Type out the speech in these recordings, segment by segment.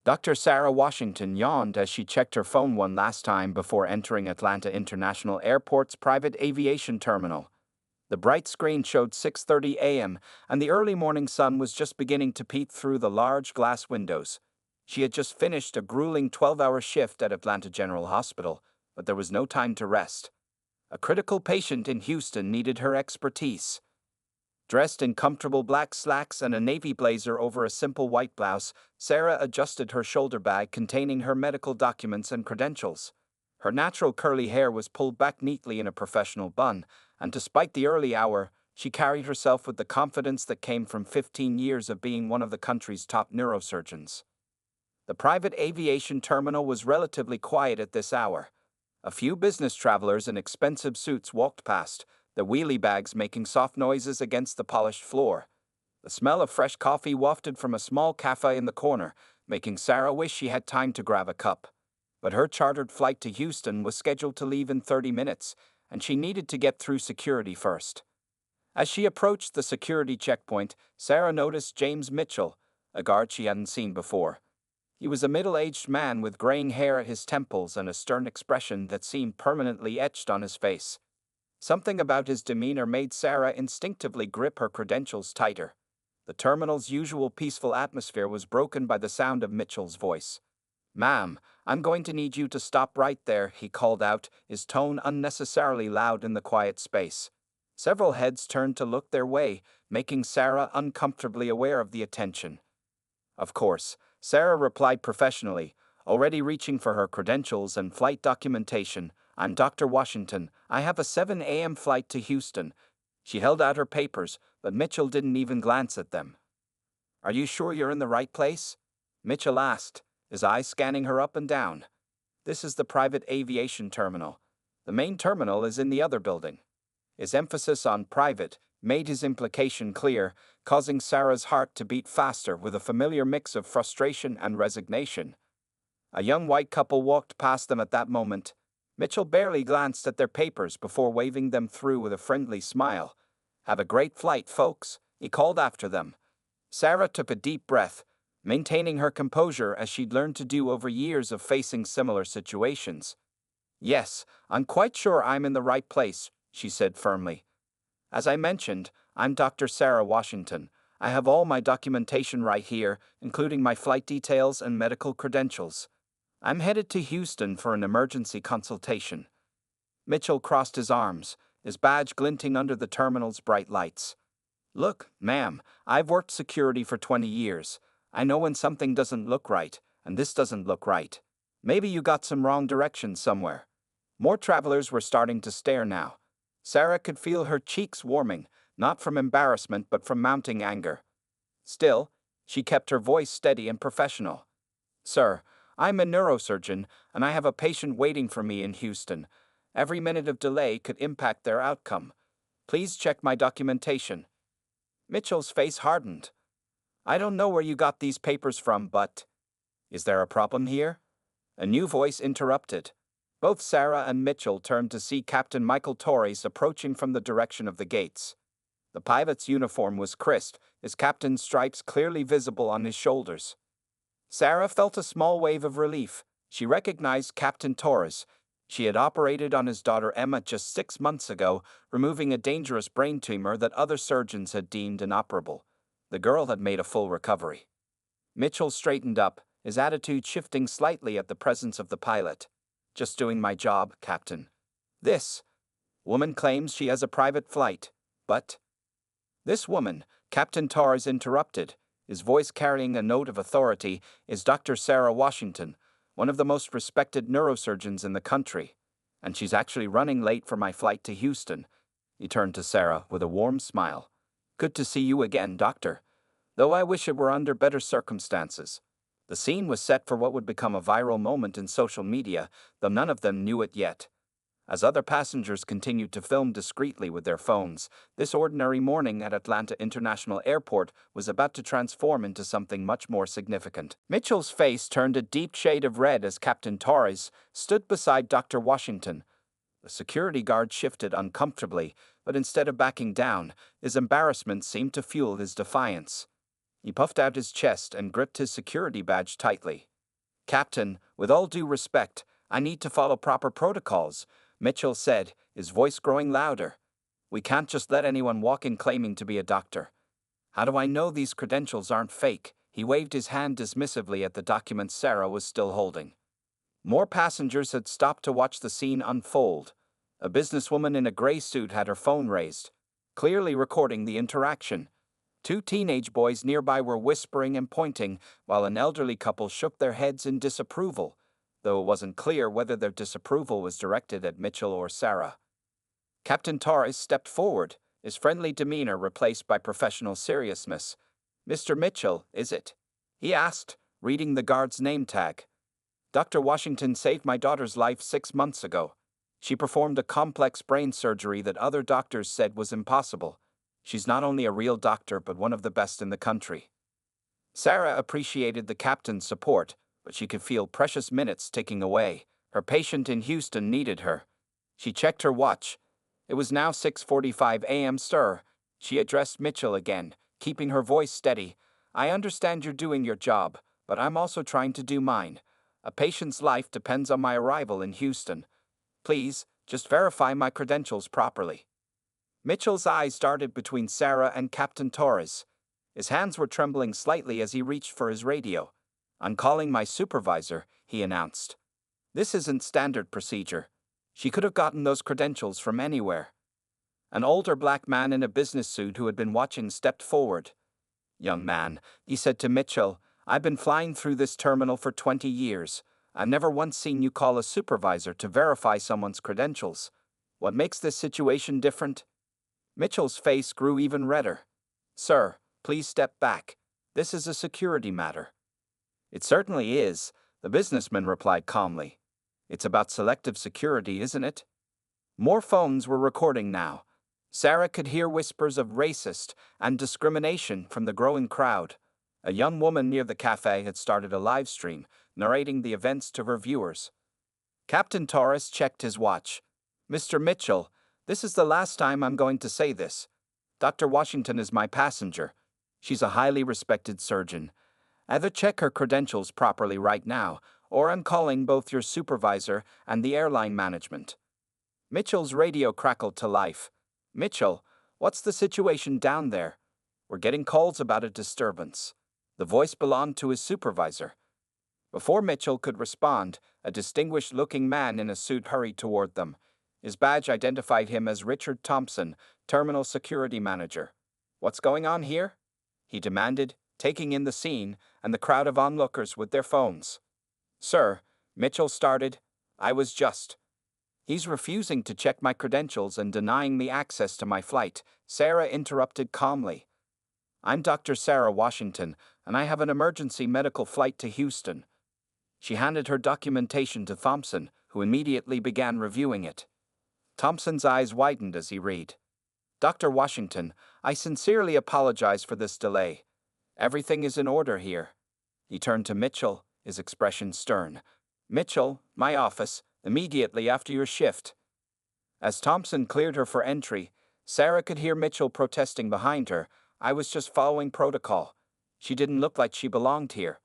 Dr. Sarah Washington yawned as she checked her phone one last time before entering Atlanta International Airport's private aviation terminal. The bright screen showed 6:30 a.m., and the early morning sun was just beginning to peek through the large glass windows. She had just finished a grueling 12-hour shift at Atlanta General Hospital, but there was no time to rest. A critical patient in Houston needed her expertise. Dressed in comfortable black slacks and a navy blazer over a simple white blouse, Sarah adjusted her shoulder bag containing her medical documents and credentials. Her natural curly hair was pulled back neatly in a professional bun, and despite the early hour, she carried herself with the confidence that came from 15 years of being one of the country's top neurosurgeons. The private aviation terminal was relatively quiet at this hour. A few business travelers in expensive suits walked past, their wheelie bags making soft noises against the polished floor. The smell of fresh coffee wafted from a small cafe in the corner, making Sarah wish she had time to grab a cup. But her chartered flight to Houston was scheduled to leave in 30 minutes, and she needed to get through security first. As she approached the security checkpoint, Sarah noticed James Mitchell, a guard she hadn't seen before. He was a middle-aged man with graying hair at his temples and a stern expression that seemed permanently etched on his face. Something about his demeanor made Sarah instinctively grip her credentials tighter. The terminal's usual peaceful atmosphere was broken by the sound of Mitchell's voice. "Ma'am, I'm going to need you to stop right there," he called out, his tone unnecessarily loud in the quiet space. Several heads turned to look their way, making Sarah uncomfortably aware of the attention. Of course, Sarah replied professionally, already reaching for her credentials and flight documentation. "I'm Dr. Washington. I have a 7 a.m. flight to Houston." She held out her papers, but Mitchell didn't even glance at them. "Are you sure you're in the right place?" Mitchell asked, his eyes scanning her up and down. "This is the private aviation terminal. The main terminal is in the other building." His emphasis on private made his implication clear, causing Sarah's heart to beat faster with a familiar mix of frustration and resignation. A young white couple walked past them at that moment. Mitchell barely glanced at their papers before waving them through with a friendly smile. "Have a great flight, folks," he called after them. Sarah took a deep breath, maintaining her composure as she'd learned to do over years of facing similar situations. "Yes, I'm quite sure I'm in the right place," she said firmly. "As I mentioned, I'm Dr. Sarah Washington. I have all my documentation right here, including my flight details and medical credentials. I'm headed to Houston for an emergency consultation." Mitchell crossed his arms, his badge glinting under the terminal's bright lights. "Look, ma'am, I've worked security for 20 years. I know when something doesn't look right, and this doesn't look right. Maybe you got some wrong directions somewhere." More travelers were starting to stare now. Sarah could feel her cheeks warming, not from embarrassment but from mounting anger. Still, she kept her voice steady and professional. "Sir, I'm a neurosurgeon, and I have a patient waiting for me in Houston. Every minute of delay could impact their outcome. Please check my documentation." Mitchell's face hardened. "I don't know where you got these papers from, but—" "Is there a problem here?" A new voice interrupted. Both Sarah and Mitchell turned to see Captain Michael Torres approaching from the direction of the gates. The pilot's uniform was crisp, his captain's stripes clearly visible on his shoulders. Sarah felt a small wave of relief. She recognized Captain Torres. She had operated on his daughter Emma just 6 months ago, removing a dangerous brain tumor that other surgeons had deemed inoperable. The girl had made a full recovery. Mitchell straightened up, his attitude shifting slightly at the presence of the pilot. "Just doing my job, Captain." "This woman claims she has a private flight, but—" "This woman," Captain Torres interrupted, his voice carrying a note of authority, "is Dr. Sarah Washington, one of the most respected neurosurgeons in the country. And she's actually running late for my flight to Houston." He turned to Sarah with a warm smile. "Good to see you again, Doctor. Though I wish it were under better circumstances." The scene was set for what would become a viral moment in social media, though none of them knew it yet. As other passengers continued to film discreetly with their phones, this ordinary morning at Atlanta International Airport was about to transform into something much more significant. Mitchell's face turned a deep shade of red as Captain Torres stood beside Dr. Washington. The security guard shifted uncomfortably, but instead of backing down, his embarrassment seemed to fuel his defiance. He puffed out his chest and gripped his security badge tightly. Captain, with all due respect, I need to follow proper protocols, Mitchell said, his voice growing louder. We can't just let anyone walk in claiming to be a doctor. How do I know these credentials aren't fake? He waved his hand dismissively at the documents Sarah was still holding. More passengers had stopped to watch the scene unfold. A businesswoman in a gray suit had her phone raised, clearly recording the interaction. Two teenage boys nearby were whispering and pointing, while an elderly couple shook their heads in disapproval, though it wasn't clear whether their disapproval was directed at Mitchell or Sarah. Captain Torres stepped forward, his friendly demeanor replaced by professional seriousness. "Mr. Mitchell, is it?" he asked, reading the guard's name tag. "Dr. Washington saved my daughter's life 6 months ago. She performed a complex brain surgery that other doctors said was impossible. She's not only a real doctor, but one of the best in the country." Sarah appreciated the captain's support, but she could feel precious minutes ticking away. Her patient in Houston needed her. She checked her watch. It was now 6:45 a.m. Sir. She addressed Mitchell again, keeping her voice steady. "I understand you're doing your job, but I'm also trying to do mine. A patient's life depends on my arrival in Houston. Please, just verify my credentials properly." Mitchell's eyes darted between Sarah and Captain Torres. His hands were trembling slightly as he reached for his radio. "I'm calling my supervisor," he announced. "This isn't standard procedure. She could have gotten those credentials from anywhere." An older black man in a business suit who had been watching stepped forward. "Young man," he said to Mitchell, "I've been flying through this terminal for 20 years. I've never once seen you call a supervisor to verify someone's credentials. What makes this situation different?" Mitchell's face grew even redder. "Sir, please step back. This is a security matter." "It certainly is," the businessman replied calmly. "It's about selective security, isn't it?" More phones were recording now. Sarah could hear whispers of racist and discrimination from the growing crowd. A young woman near the cafe had started a live stream, narrating the events to her viewers. Captain Torres checked his watch. "Mr. Mitchell, this is the last time I'm going to say this. Dr. Washington is my passenger. She's a highly respected surgeon. Either check her credentials properly right now, or I'm calling both your supervisor and the airline management." Mitchell's radio crackled to life. "Mitchell, what's the situation down there? We're getting calls about a disturbance." The voice belonged to his supervisor. Before Mitchell could respond, a distinguished-looking man in a suit hurried toward them. His badge identified him as Richard Thompson, Terminal Security Manager. "What's going on here?" he demanded, taking in the scene and the crowd of onlookers with their phones. "Sir," Mitchell started, "He's refusing to check my credentials and denying me access to my flight," Sarah interrupted calmly. "I'm Dr. Sarah Washington, and I have an emergency medical flight to Houston." She handed her documentation to Thompson, who immediately began reviewing it. Thompson's eyes widened as he read. "Dr. Washington, I sincerely apologize for this delay. Everything is in order here." He turned to Mitchell, his expression stern. "Mitchell, my office, immediately after your shift." As Thompson cleared her for entry, Sarah could hear Mitchell protesting behind her. "I was just following protocol. She didn't look like she belonged here."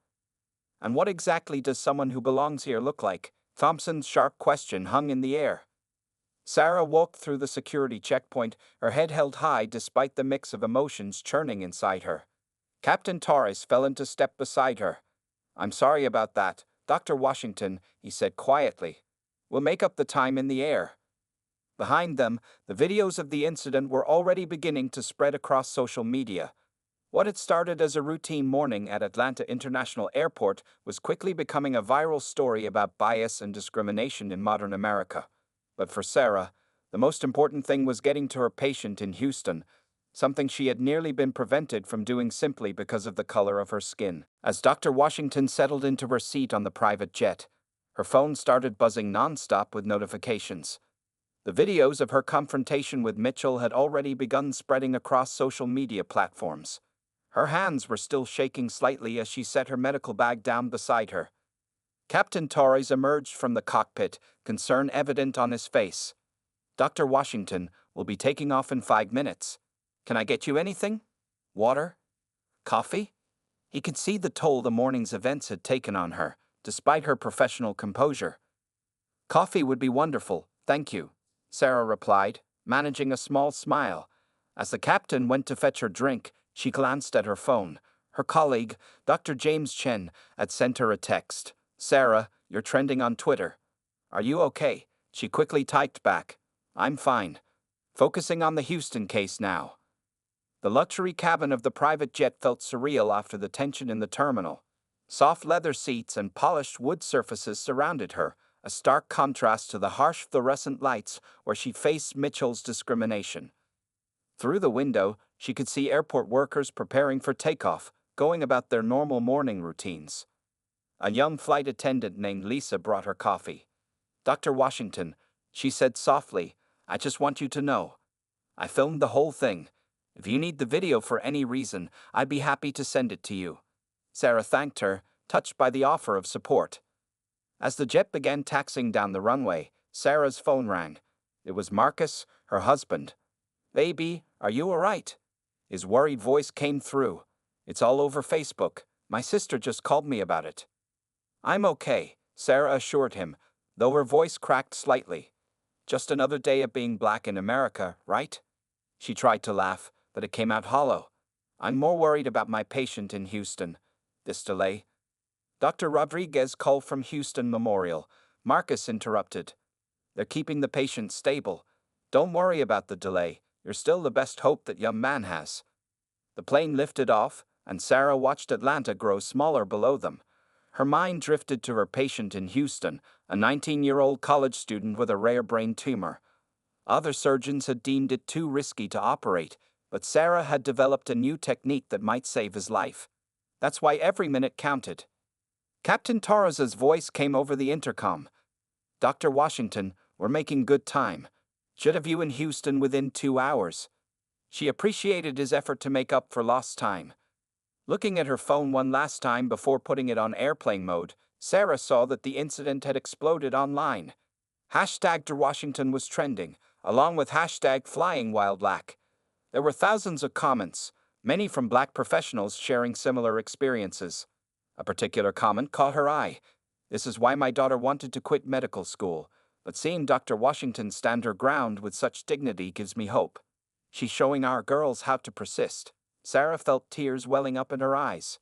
"And what exactly does someone who belongs here look like?" Thompson's sharp question hung in the air. Sarah walked through the security checkpoint, her head held high despite the mix of emotions churning inside her. Captain Torres fell into step beside her. "I'm sorry about that, Dr. Washington," he said quietly. "We'll make up the time in the air." Behind them, the videos of the incident were already beginning to spread across social media. What had started as a routine morning at Atlanta International Airport was quickly becoming a viral story about bias and discrimination in modern America. But for Sarah, the most important thing was getting to her patient in Houston, something she had nearly been prevented from doing simply because of the color of her skin. As Dr. Washington settled into her seat on the private jet, her phone started buzzing nonstop with notifications. The videos of her confrontation with Mitchell had already begun spreading across social media platforms. Her hands were still shaking slightly as she set her medical bag down beside her. Captain Torres emerged from the cockpit, concern evident on his face. "Dr. Washington will be taking off in 5 minutes. Can I get you anything? Water? Coffee?" He could see the toll the morning's events had taken on her, despite her professional composure. "Coffee would be wonderful, thank you," Sarah replied, managing a small smile. As the captain went to fetch her drink, she glanced at her phone. Her colleague, Dr. James Chen, had sent her a text. "Sarah, you're trending on Twitter. Are you okay?" She quickly typed back, "I'm fine. Focusing on the Houston case now." The luxury cabin of the private jet felt surreal after the tension in the terminal. Soft leather seats and polished wood surfaces surrounded her, a stark contrast to the harsh fluorescent lights where she faced Mitchell's discrimination. Through the window, she could see airport workers preparing for takeoff, going about their normal morning routines. A young flight attendant named Lisa brought her coffee. "Dr. Washington," she said softly, "I just want you to know. I filmed the whole thing. If you need the video for any reason, I'd be happy to send it to you." Sarah thanked her, touched by the offer of support. As the jet began taxiing down the runway, Sarah's phone rang. It was Marcus, her husband. "Baby, are you all right?" His worried voice came through. "It's all over Facebook. My sister just called me about it." "I'm okay," Sarah assured him, though her voice cracked slightly. "Just another day of being black in America, right?" She tried to laugh, but it came out hollow. "I'm more worried about my patient in Houston. This delay." Dr. Rodriguez called from Houston Memorial. Marcus interrupted. "They're keeping the patient stable. Don't worry about the delay. You're still the best hope that young man has." The plane lifted off, and Sarah watched Atlanta grow smaller below them. Her mind drifted to her patient in Houston, a 19-year-old college student with a rare brain tumor. Other surgeons had deemed it too risky to operate, but Sarah had developed a new technique that might save his life. That's why every minute counted. Captain Torres's voice came over the intercom. "Dr. Washington, we're making good time. Should have you in Houston within 2 hours." She appreciated his effort to make up for lost time. Looking at her phone one last time before putting it on airplane mode, Sarah saw that the incident had exploded online. Hashtag Washington was trending, along with hashtag FlyingWildLack. There were thousands of comments, many from black professionals sharing similar experiences. A particular comment caught her eye. "This is why my daughter wanted to quit medical school, but seeing Dr. Washington stand her ground with such dignity gives me hope. She's showing our girls how to persist." Sarah felt tears welling up in her eyes.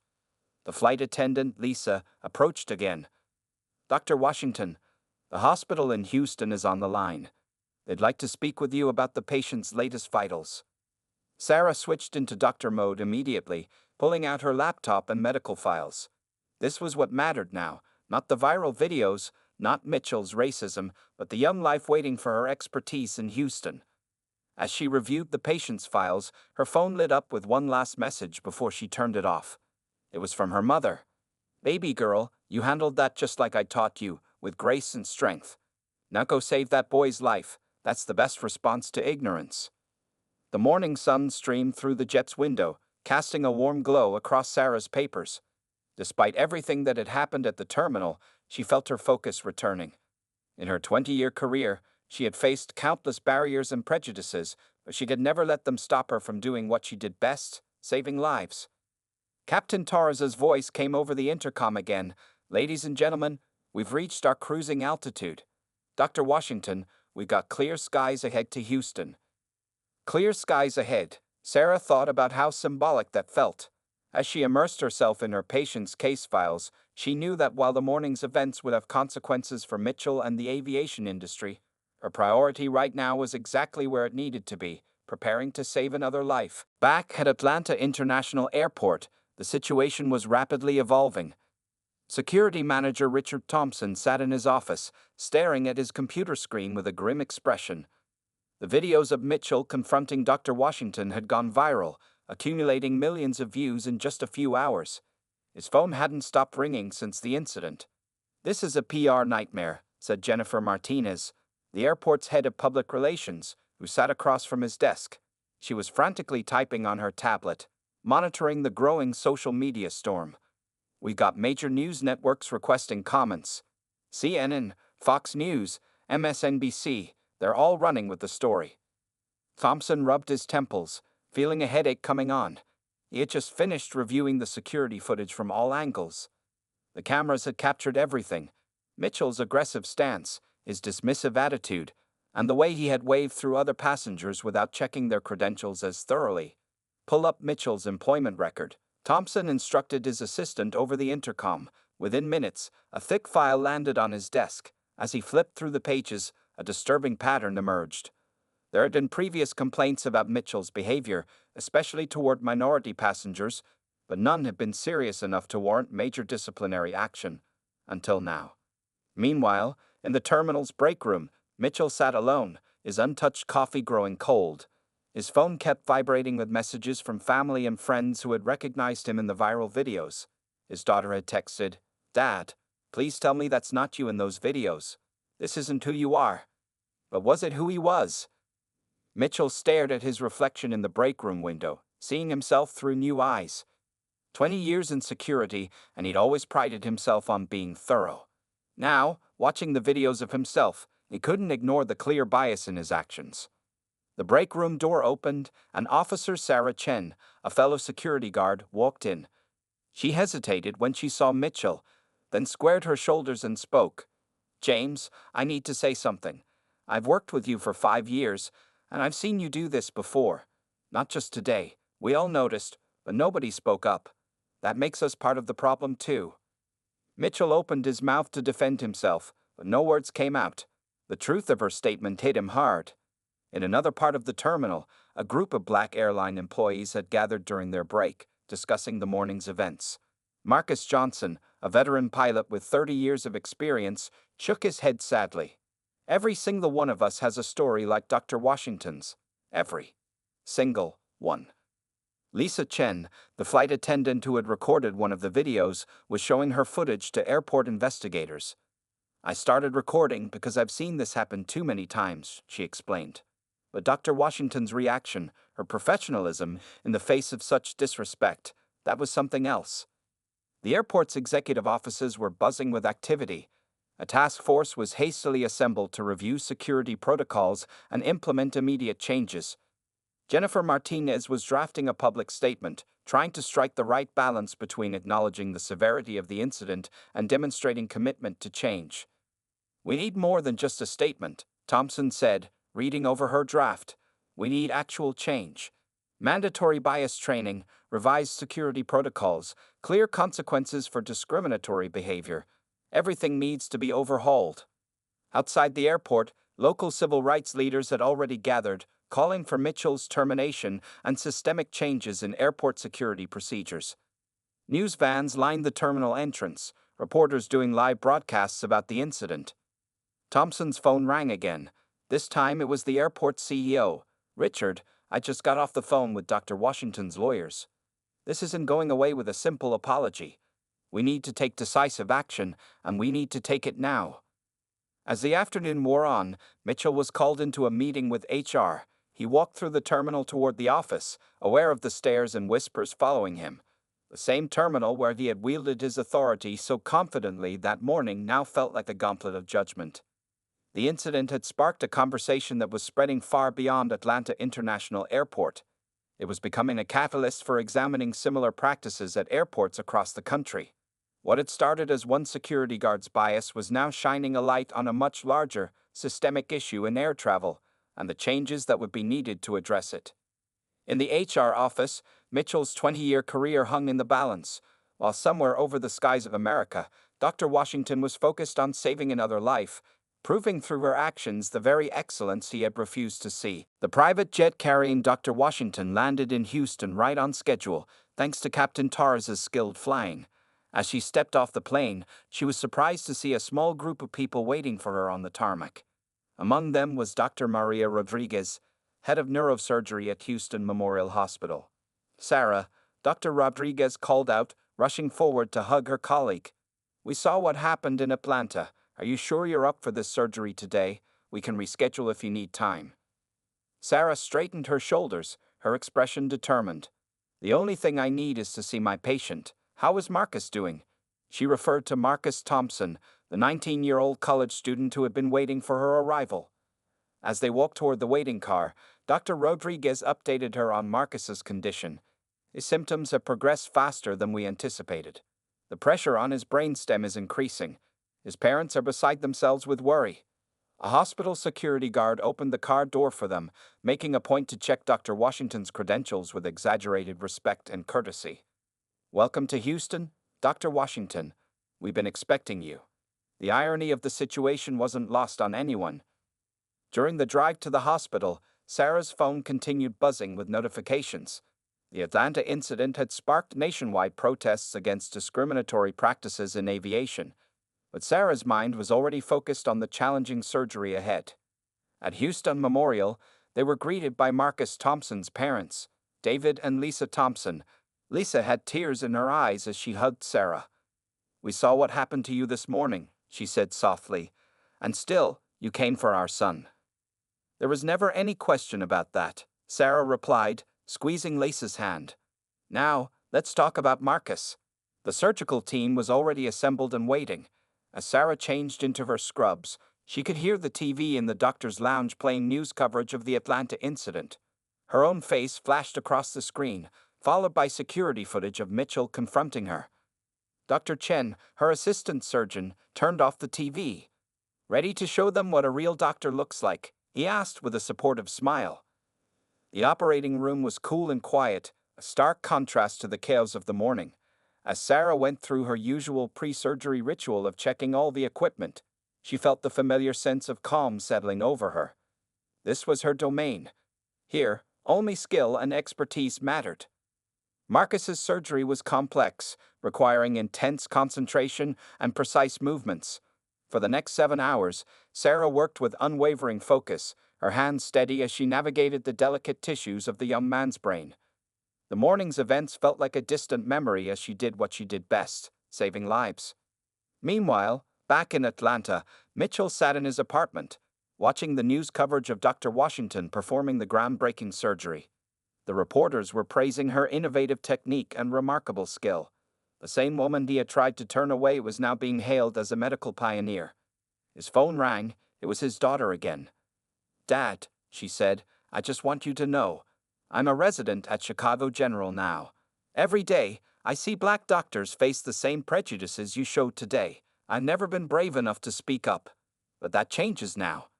The flight attendant, Lisa, approached again. "Dr. Washington, the hospital in Houston is on the line. They'd like to speak with you about the patient's latest vitals." Sarah switched into doctor mode immediately, pulling out her laptop and medical files. This was what mattered now, not the viral videos, not Mitchell's racism, but the young life waiting for her expertise in Houston. As she reviewed the patient's files, her phone lit up with one last message before she turned it off. It was from her mother. "Baby girl, you handled that just like I taught you, with grace and strength. Now go save that boy's life. That's the best response to ignorance." The morning sun streamed through the jet's window, casting a warm glow across Sarah's papers. Despite everything that had happened at the terminal, she felt her focus returning. In her 20-year career, she had faced countless barriers and prejudices, but she had never let them stop her from doing what she did best, saving lives. Captain Torres's voice came over the intercom again. "Ladies and gentlemen, we've reached our cruising altitude. Dr. Washington, we've got clear skies ahead to Houston." Clear skies ahead. Sarah thought about how symbolic that felt. As she immersed herself in her patient's case files, she knew that while the morning's events would have consequences for Mitchell and the aviation industry, her priority right now was exactly where it needed to be, preparing to save another life. Back at Atlanta International Airport, the situation was rapidly evolving. Security manager Richard Thompson sat in his office, staring at his computer screen with a grim expression. The videos of Mitchell confronting Dr. Washington had gone viral, accumulating millions of views in just a few hours. His phone hadn't stopped ringing since the incident. "This is a PR nightmare," said Jennifer Martinez, the airport's head of public relations, who sat across from his desk. She was frantically typing on her tablet, monitoring the growing social media storm. "We got major news networks requesting comments. CNN, Fox News, MSNBC, they're all running with the story." Thompson rubbed his temples, feeling a headache coming on. He had just finished reviewing the security footage from all angles. The cameras had captured everything: Mitchell's aggressive stance, his dismissive attitude, and the way he had waved through other passengers without checking their credentials as thoroughly. Pull up Mitchell's employment record, Thompson instructed his assistant over the intercom. Within minutes, a thick file landed on his desk. As he flipped through the pages, a disturbing pattern emerged. There had been previous complaints about Mitchell's behavior, especially toward minority passengers, but none had been serious enough to warrant major disciplinary action. Until now. Meanwhile, in the terminal's break room, Mitchell sat alone, his untouched coffee growing cold. His phone kept vibrating with messages from family and friends who had recognized him in the viral videos. His daughter had texted, "Dad, please tell me that's not you in those videos. This isn't who you are." But was it who he was? Mitchell stared at his reflection in the break room window, seeing himself through new eyes. 20 years in security, and he'd always prided himself on being thorough. Now, watching the videos of himself, he couldn't ignore the clear bias in his actions. The break room door opened, and Officer Sarah Chen, a fellow security guard, walked in. She hesitated when she saw Mitchell, then squared her shoulders and spoke. "James, I need to say something. I've worked with you for 5 years, and I've seen you do this before. Not just today. We all noticed, but nobody spoke up. That makes us part of the problem, too." Mitchell opened his mouth to defend himself, but no words came out. The truth of her statement hit him hard. In another part of the terminal, a group of Black Airline employees had gathered during their break, discussing the morning's events. Marcus Johnson, a veteran pilot with 30 years of experience, shook his head sadly. "Every single one of us has a story like Dr. Washington's. Every single one." Lisa Chen, the flight attendant who had recorded one of the videos, was showing her footage to airport investigators. "I started recording because I've seen this happen too many times," she explained. But Dr. Washington's reaction, her professionalism in the face of such disrespect, that was something else. The airport's executive offices were buzzing with activity. A task force was hastily assembled to review security protocols and implement immediate changes. Jennifer Martinez was drafting a public statement, trying to strike the right balance between acknowledging the severity of the incident and demonstrating commitment to change. "We need more than just a statement," Thompson said, reading over her draft. "We need actual change. Mandatory bias training, revised security protocols, clear consequences for discriminatory behavior. Everything needs to be overhauled." Outside the airport, local civil rights leaders had already gathered, calling for Mitchell's termination and systemic changes in airport security procedures. News vans lined the terminal entrance, reporters doing live broadcasts about the incident. Thompson's phone rang again. This time it was the airport's CEO. "Richard, I just got off the phone with Dr. Washington's lawyers. This isn't going away with a simple apology. We need to take decisive action, and we need to take it now." As the afternoon wore on, Mitchell was called into a meeting with HR. He walked through the terminal toward the office, aware of the stares and whispers following him. The same terminal where he had wielded his authority so confidently that morning now felt like a gauntlet of judgment. The incident had sparked a conversation that was spreading far beyond Atlanta International Airport. It was becoming a catalyst for examining similar practices at airports across the country. What had started as one security guard's bias was now shining a light on a much larger, systemic issue in air travel, and the changes that would be needed to address it. In the HR office, Mitchell's 20-year career hung in the balance. While somewhere over the skies of America, Dr. Washington was focused on saving another life, proving through her actions the very excellence he had refused to see. The private jet carrying Dr. Washington landed in Houston right on schedule, thanks to Captain Torres's skilled flying. As she stepped off the plane, she was surprised to see a small group of people waiting for her on the tarmac. Among them was Dr. Maria Rodriguez, head of neurosurgery at Houston Memorial Hospital. "Sarah," Dr. Rodriguez called out, rushing forward to hug her colleague. "We saw what happened in Atlanta. Are you sure you're up for this surgery today? We can reschedule if you need time." Sarah straightened her shoulders, her expression determined. "The only thing I need is to see my patient. How is Marcus doing?" She referred to Marcus Thompson, the 19-year-old college student who had been waiting for her arrival. As they walked toward the waiting car, Dr. Rodriguez updated her on Marcus's condition. "His symptoms have progressed faster than we anticipated. The pressure on his brainstem is increasing. His parents are beside themselves with worry. A hospital security guard opened the car door for them, making a point to check Dr. Washington's credentials with exaggerated respect and courtesy. "Welcome to Houston, Dr. Washington. We've been expecting you." The irony of the situation wasn't lost on anyone. During the drive to the hospital, Sarah's phone continued buzzing with notifications. The Atlanta incident had sparked nationwide protests against discriminatory practices in aviation, but Sarah's mind was already focused on the challenging surgery ahead. At Houston Memorial, they were greeted by Marcus Thompson's parents, David and Lisa Thompson. Lisa had tears in her eyes as she hugged Sarah. "We saw what happened to you this morning," she said softly, "and still, you came for our son." "There was never any question about that," Sarah replied, squeezing Lisa's hand. "Now, let's talk about Marcus." The surgical team was already assembled and waiting. As Sarah changed into her scrubs, she could hear the TV in the doctor's lounge playing news coverage of the Atlanta incident. Her own face flashed across the screen, followed by security footage of Mitchell confronting her. Dr. Chen, her assistant surgeon, turned off the TV. "Ready to show them what a real doctor looks like?" he asked with a supportive smile. The operating room was cool and quiet, a stark contrast to the chaos of the morning. As Sarah went through her usual pre-surgery ritual of checking all the equipment, she felt the familiar sense of calm settling over her. This was her domain. Here, only skill and expertise mattered. Marcus's surgery was complex, requiring intense concentration and precise movements. For the next 7 hours, Sarah worked with unwavering focus, her hands steady as she navigated the delicate tissues of the young man's brain. The morning's events felt like a distant memory as she did what she did best, saving lives. Meanwhile, back in Atlanta, Mitchell sat in his apartment, watching the news coverage of Dr. Washington performing the groundbreaking surgery. The reporters were praising her innovative technique and remarkable skill. The same woman he had tried to turn away was now being hailed as a medical pioneer. His phone rang. It was his daughter again. "Dad," she said, "I just want you to know. I'm a resident at Chicago General now. Every day, I see black doctors face the same prejudices you showed today. I've never been brave enough to speak up. But that changes now."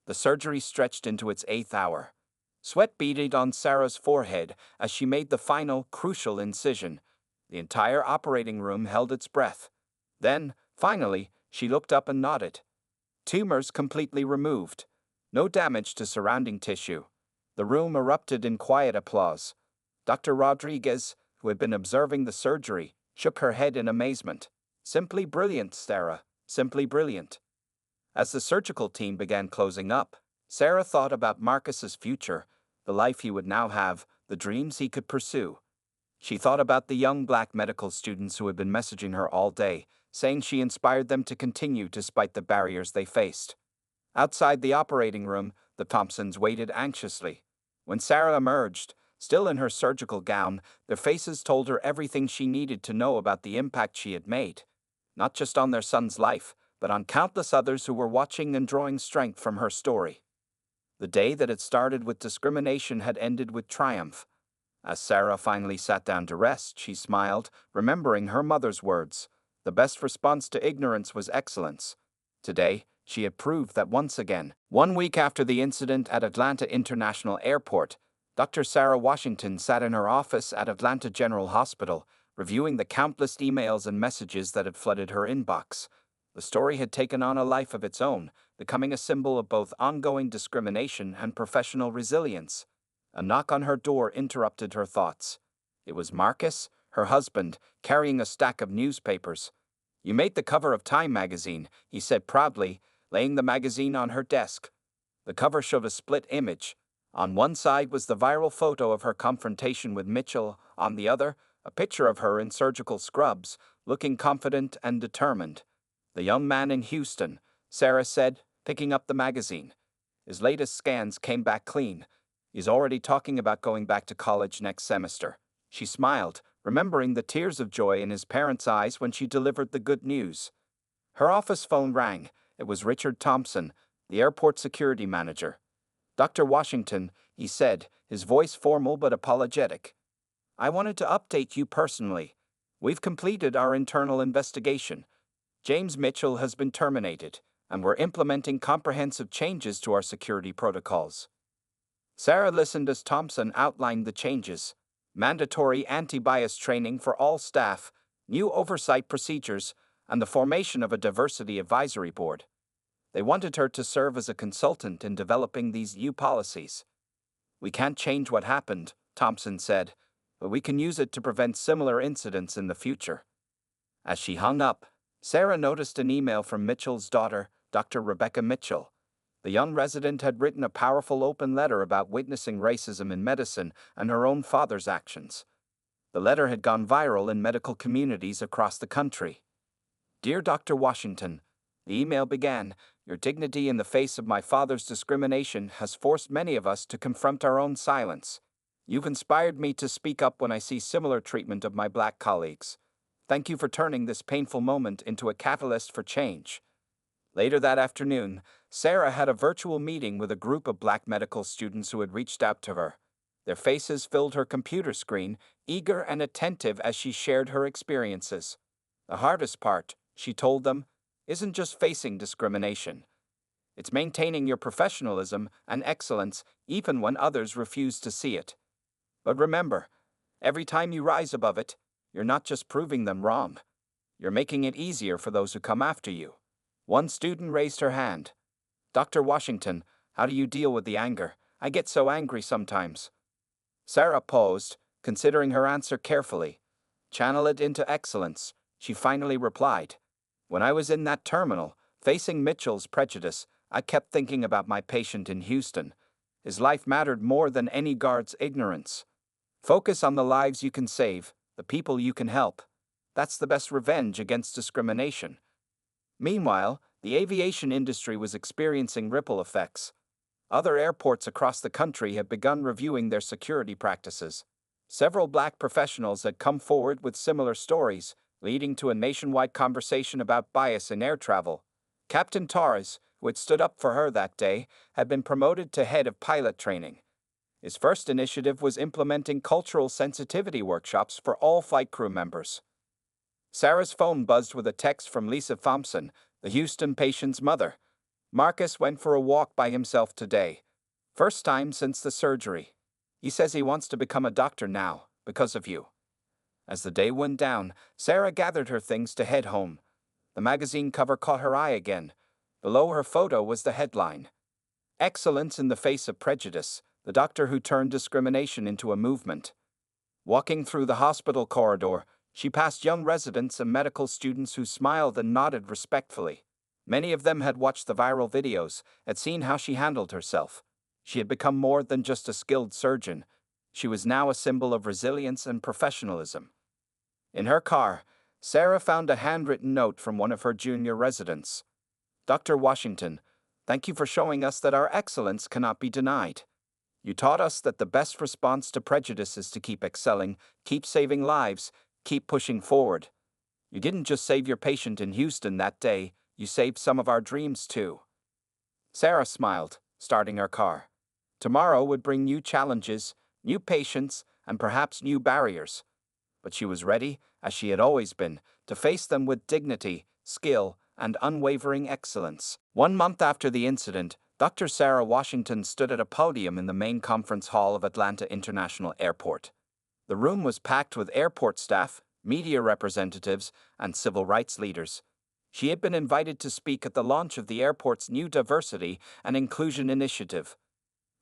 The surgery stretched into its 8th hour. Sweat beaded on Sarah's forehead as she made the final, crucial incision. The entire operating room held its breath. Then, finally, she looked up and nodded. Tumors completely removed. No damage to surrounding tissue. The room erupted in quiet applause. Dr. Rodriguez, who had been observing the surgery, shook her head in amazement. "Simply brilliant, Sarah. Simply brilliant." As the surgical team began closing up, Sarah thought about Marcus's future, the life he would now have, the dreams he could pursue. She thought about the young black medical students who had been messaging her all day, saying she inspired them to continue despite the barriers they faced. Outside the operating room, the Thompsons waited anxiously. When Sarah emerged, still in her surgical gown, their faces told her everything she needed to know about the impact she had made, not just on their son's life, but on countless others who were watching and drawing strength from her story. The day that had started with discrimination had ended with triumph. As Sarah finally sat down to rest, she smiled, remembering her mother's words. The best response to ignorance was excellence. Today, she had proved that once again. 1 week after the incident at Atlanta International Airport, Dr. Sarah Washington sat in her office at Atlanta General Hospital, reviewing the countless emails and messages that had flooded her inbox. The story had taken on a life of its own, becoming a symbol of both ongoing discrimination and professional resilience. A knock on her door interrupted her thoughts. It was Marcus, her husband, carrying a stack of newspapers. "You made the cover of Time magazine," he said proudly, laying the magazine on her desk. The cover showed a split image. On one side was the viral photo of her confrontation with Mitchell, on the other, a picture of her in surgical scrubs, looking confident and determined. "The young man in Houston," Sarah said, picking up the magazine. "His latest scans came back clean. He's already talking about going back to college next semester." She smiled, remembering the tears of joy in his parents' eyes when she delivered the good news. Her office phone rang. It was Richard Thompson, the airport security manager. "Dr. Washington," he said, his voice formal but apologetic. "I wanted to update you personally. We've completed our internal investigation. James Mitchell has been terminated, and we're implementing comprehensive changes to our security protocols. Sarah listened as Thompson outlined the changes: mandatory anti-bias training for all staff, new oversight procedures, and the formation of a diversity advisory board. They wanted her to serve as a consultant in developing these new policies. We can't change what happened, Thompson said, but we can use it to prevent similar incidents in the future. As she hung up, Sarah noticed an email from Mitchell's daughter, Dr. Rebecca Mitchell. The young resident had written a powerful open letter about witnessing racism in medicine and her own father's actions. The letter had gone viral in medical communities across the country. Dear Dr. Washington, the email began, your dignity in the face of my father's discrimination has forced many of us to confront our own silence. You've inspired me to speak up when I see similar treatment of my black colleagues. Thank you for turning this painful moment into a catalyst for change. Later that afternoon, Sarah had a virtual meeting with a group of black medical students who had reached out to her. Their faces filled her computer screen, eager and attentive as she shared her experiences. The hardest part, she told them, isn't just facing discrimination. It's maintaining your professionalism and excellence even when others refuse to see it. But remember, every time you rise above it, you're not just proving them wrong. You're making it easier for those who come after you. One student raised her hand. Dr. Washington, how do you deal with the anger? I get so angry sometimes. Sarah paused, considering her answer carefully. Channel it into excellence, she finally replied. When I was in that terminal, facing Mitchell's prejudice, I kept thinking about my patient in Houston. His life mattered more than any guard's ignorance. Focus on the lives you can save, the people you can help. That's the best revenge against discrimination. Meanwhile, the aviation industry was experiencing ripple effects. Other airports across the country had begun reviewing their security practices. Several black professionals had come forward with similar stories, leading to a nationwide conversation about bias in air travel. Captain Torres, who had stood up for her that day, had been promoted to head of pilot training. His first initiative was implementing cultural sensitivity workshops for all flight crew members. Sarah's phone buzzed with a text from Lisa Thompson, the Houston patient's mother. Marcus went for a walk by himself today. First time since the surgery. He says he wants to become a doctor now, because of you. As the day went down, Sarah gathered her things to head home. The magazine cover caught her eye again. Below her photo was the headline. Excellence in the face of prejudice, the doctor who turned discrimination into a movement. Walking through the hospital corridor, she passed young residents and medical students who smiled and nodded respectfully. Many of them had watched the viral videos, had seen how she handled herself. She had become more than just a skilled surgeon. She was now a symbol of resilience and professionalism. In her car, Sarah found a handwritten note from one of her junior residents. Dr. Washington, thank you for showing us that our excellence cannot be denied. You taught us that the best response to prejudice is to keep excelling, keep saving lives, keep pushing forward. You didn't just save your patient in Houston that day, you saved some of our dreams too. Sarah smiled, starting her car. Tomorrow would bring new challenges, new patients, and perhaps new barriers. But she was ready, as she had always been, to face them with dignity, skill, and unwavering excellence. 1 month after the incident, Dr. Sarah Washington stood at a podium in the main conference hall of Atlanta International Airport. The room was packed with airport staff, media representatives, and civil rights leaders. She had been invited to speak at the launch of the airport's new diversity and inclusion initiative.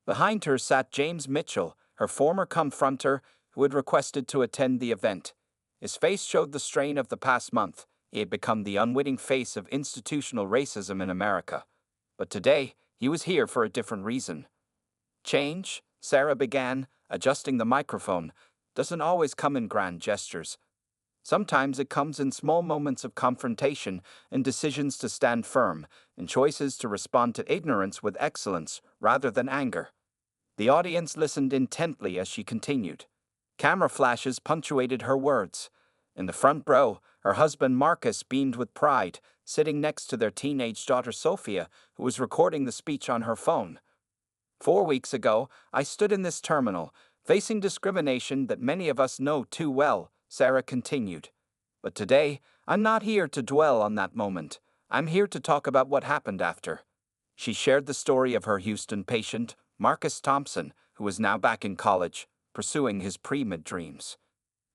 Behind her sat James Mitchell, her former confronter, who had requested to attend the event. His face showed the strain of the past month. He had become the unwitting face of institutional racism in America. But today, he was here for a different reason. Change, Sarah began, adjusting the microphone, doesn't always come in grand gestures. Sometimes it comes in small moments of confrontation, in decisions to stand firm, in choices to respond to ignorance with excellence rather than anger. The audience listened intently as she continued. Camera flashes punctuated her words. In the front row, her husband Marcus beamed with pride, sitting next to their teenage daughter Sophia, who was recording the speech on her phone. 4 weeks ago, I stood in this terminal, facing discrimination that many of us know too well, Sarah continued. But today, I'm not here to dwell on that moment. I'm here to talk about what happened after. She shared the story of her Houston patient, Marcus Thompson, who is now back in college, pursuing his pre-med dreams.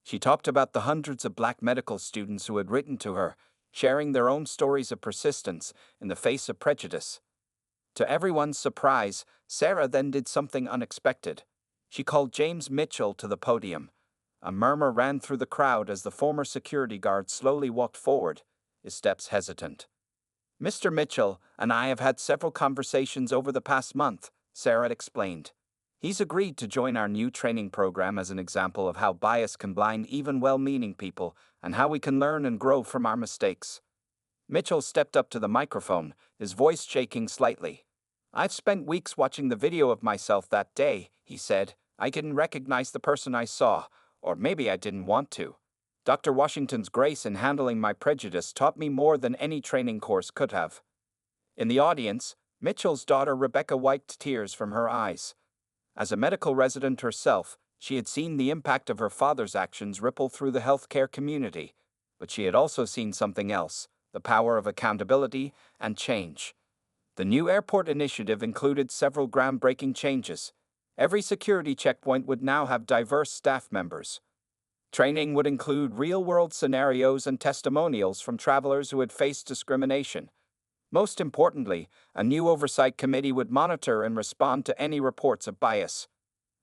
She talked about the hundreds of black medical students who had written to her, sharing their own stories of persistence in the face of prejudice. To everyone's surprise, Sarah then did something unexpected. She called James Mitchell to the podium. A murmur ran through the crowd as the former security guard slowly walked forward, his steps hesitant. "Mr. Mitchell and I have had several conversations over the past month," Sarah explained. "He's agreed to join our new training program as an example of how bias can blind even well-meaning people and how we can learn and grow from our mistakes." Mitchell stepped up to the microphone, his voice shaking slightly. "I've spent weeks watching the video of myself that day," he said. "I didn't recognize the person I saw, or maybe I didn't want to. Dr. Washington's grace in handling my prejudice taught me more than any training course could have." In the audience, Mitchell's daughter Rebecca wiped tears from her eyes. As a medical resident herself, she had seen the impact of her father's actions ripple through the healthcare community, but she had also seen something else: the power of accountability and change. The new airport initiative included several groundbreaking changes. Every security checkpoint would now have diverse staff members. Training would include real-world scenarios and testimonials from travelers who had faced discrimination. Most importantly, a new oversight committee would monitor and respond to any reports of bias.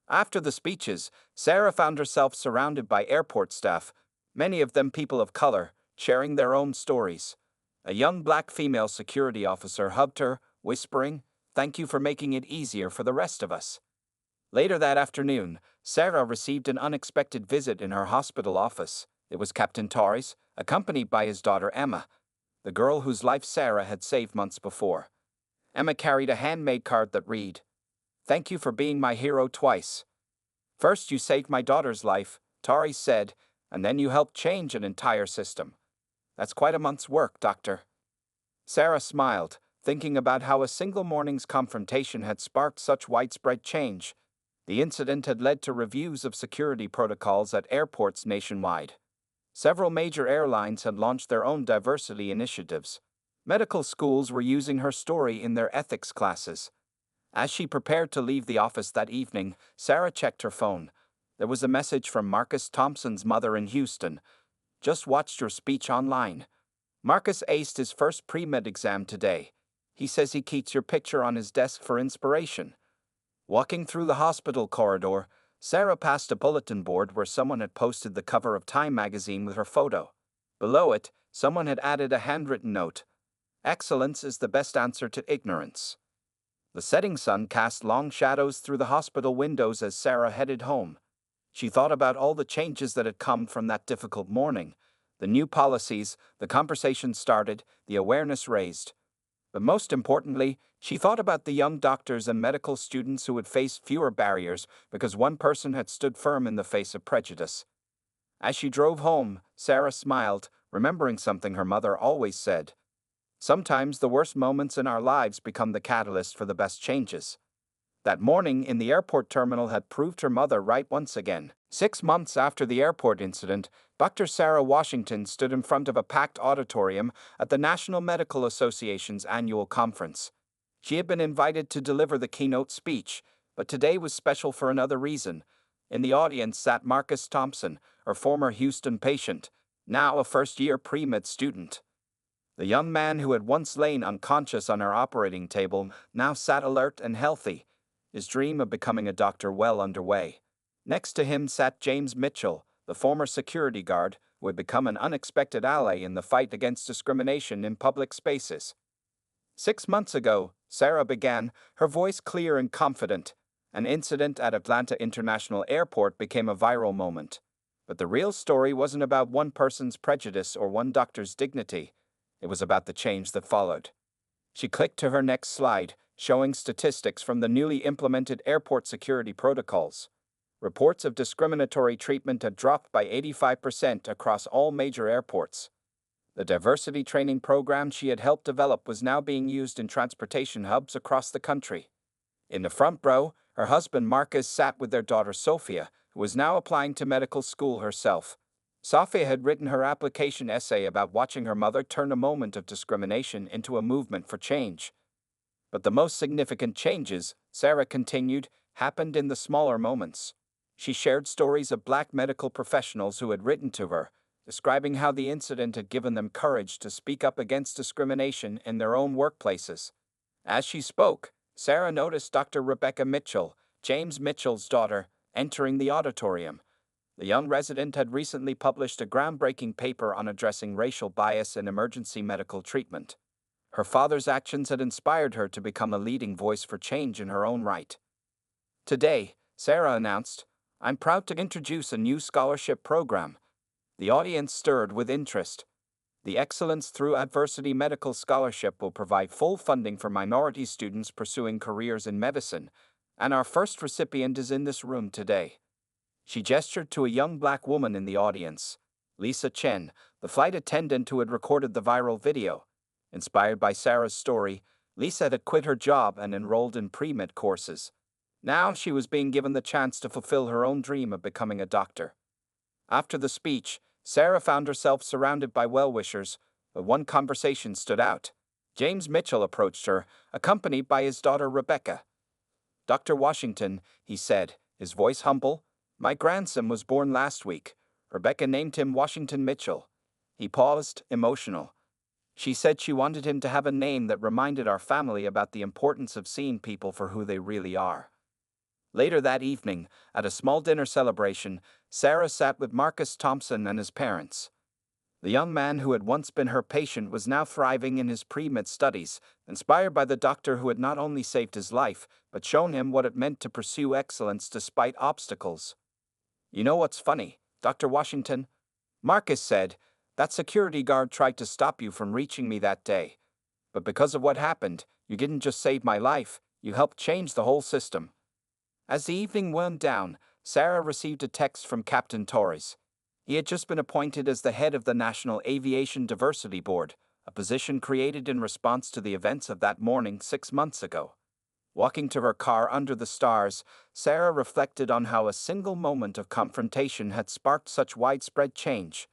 After the speeches, Sarah found herself surrounded by airport staff, many of them people of color, sharing their own stories. A young black female security officer hugged her, whispering, "Thank you for making it easier for the rest of us." Later that afternoon, Sarah received an unexpected visit in her hospital office. It was Captain Torres, accompanied by his daughter Emma, the girl whose life Sarah had saved months before. Emma carried a handmade card that read, "Thank you for being my hero twice. First you saved my daughter's life," Torres said, "and then you helped change an entire system. That's quite a month's work, Doctor." Sarah smiled, thinking about how a single morning's confrontation had sparked such widespread change. The incident had led to reviews of security protocols at airports nationwide. Several major airlines had launched their own diversity initiatives. Medical schools were using her story in their ethics classes. As she prepared to leave the office that evening, Sarah checked her phone. There was a message from Marcus Thompson's mother in Houston. "Just watched your speech online. Marcus aced his first pre-med exam today. He says he keeps your picture on his desk for inspiration." Walking through the hospital corridor, Sarah passed a bulletin board where someone had posted the cover of Time magazine with her photo. Below it, someone had added a handwritten note: "Excellence is the best answer to ignorance." The setting sun cast long shadows through the hospital windows as Sarah headed home. She thought about all the changes that had come from that difficult morning. The new policies, the conversation started, the awareness raised. But most importantly, she thought about the young doctors and medical students who would face fewer barriers because one person had stood firm in the face of prejudice. As she drove home, Sarah smiled, remembering something her mother always said: "Sometimes the worst moments in our lives become the catalyst for the best changes." That morning in the airport terminal had proved her mother right once again. 6 months after the airport incident, Dr. Sarah Washington stood in front of a packed auditorium at the National Medical Association's annual conference. She had been invited to deliver the keynote speech, but today was special for another reason. In the audience sat Marcus Thompson, her former Houston patient, now a first-year pre-med student. The young man who had once lain unconscious on her operating table now sat alert and healthy, his dream of becoming a doctor well underway. Next to him sat James Mitchell, the former security guard who had become an unexpected ally in the fight against discrimination in public spaces. 6 months ago, Sarah began, her voice clear and confident. An incident at Atlanta International Airport became a viral moment. But the real story wasn't about one person's prejudice or one doctor's dignity. It was about the change that followed. She clicked to her next slide, showing statistics from the newly implemented airport security protocols. Reports of discriminatory treatment had dropped by 85% across all major airports. The diversity training program she had helped develop was now being used in transportation hubs across the country. In the front row, her husband Marcus sat with their daughter Sophia, who was now applying to medical school herself. Safia had written her application essay about watching her mother turn a moment of discrimination into a movement for change. But the most significant changes, Sarah continued, happened in the smaller moments. She shared stories of black medical professionals who had written to her, describing how the incident had given them courage to speak up against discrimination in their own workplaces. As she spoke, Sarah noticed Dr. Rebecca Mitchell, James Mitchell's daughter, entering the auditorium. The young resident had recently published a groundbreaking paper on addressing racial bias in emergency medical treatment. Her father's actions had inspired her to become a leading voice for change in her own right. Today, Sarah announced, "I'm proud to introduce a new scholarship program." The audience stirred with interest. The Excellence Through Adversity Medical Scholarship will provide full funding for minority students pursuing careers in medicine, and our first recipient is in this room today. She gestured to a young black woman in the audience, Lisa Chen, the flight attendant who had recorded the viral video. Inspired by Sarah's story, Lisa had quit her job and enrolled in pre-med courses. Now she was being given the chance to fulfill her own dream of becoming a doctor. After the speech, Sarah found herself surrounded by well-wishers, but one conversation stood out. James Mitchell approached her, accompanied by his daughter Rebecca. "Dr. Washington," he said, his voice humble, "my grandson was born last week. Rebecca named him Washington Mitchell." He paused, emotional. She said she wanted him to have a name that reminded our family about the importance of seeing people for who they really are. Later that evening, at a small dinner celebration, Sarah sat with Marcus Thompson and his parents. The young man who had once been her patient was now thriving in his pre-med studies, inspired by the doctor who had not only saved his life, but shown him what it meant to pursue excellence despite obstacles. "You know what's funny, Dr. Washington?" Marcus said, "That security guard tried to stop you from reaching me that day. But because of what happened, you didn't just save my life, you helped change the whole system." As the evening wound down, Sarah received a text from Captain Torres. He had just been appointed as the head of the National Aviation Diversity Board, a position created in response to the events of that morning 6 months ago. Walking to her car under the stars, Sarah reflected on how a single moment of confrontation had sparked such widespread change.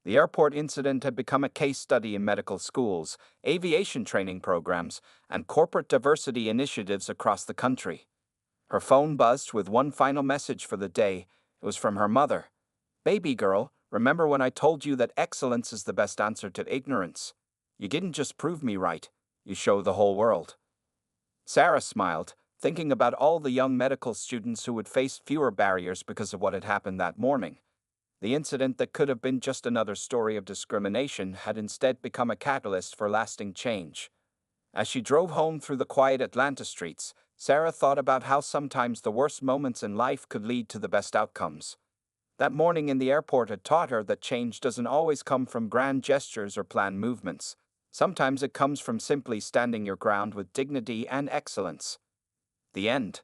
The airport incident had become a case study in medical schools, aviation training programs, and corporate diversity initiatives across the country. Her phone buzzed with one final message for the day. It was from her mother. "Baby girl, remember when I told you that excellence is the best answer to ignorance? You didn't just prove me right, you showed the whole world." Sarah smiled, thinking about all the young medical students who would face fewer barriers because of what had happened that morning. The incident that could have been just another story of discrimination had instead become a catalyst for lasting change. As she drove home through the quiet Atlanta streets, Sarah thought about how sometimes the worst moments in life could lead to the best outcomes. That morning in the airport had taught her that change doesn't always come from grand gestures or planned movements. Sometimes it comes from simply standing your ground with dignity and excellence. The end.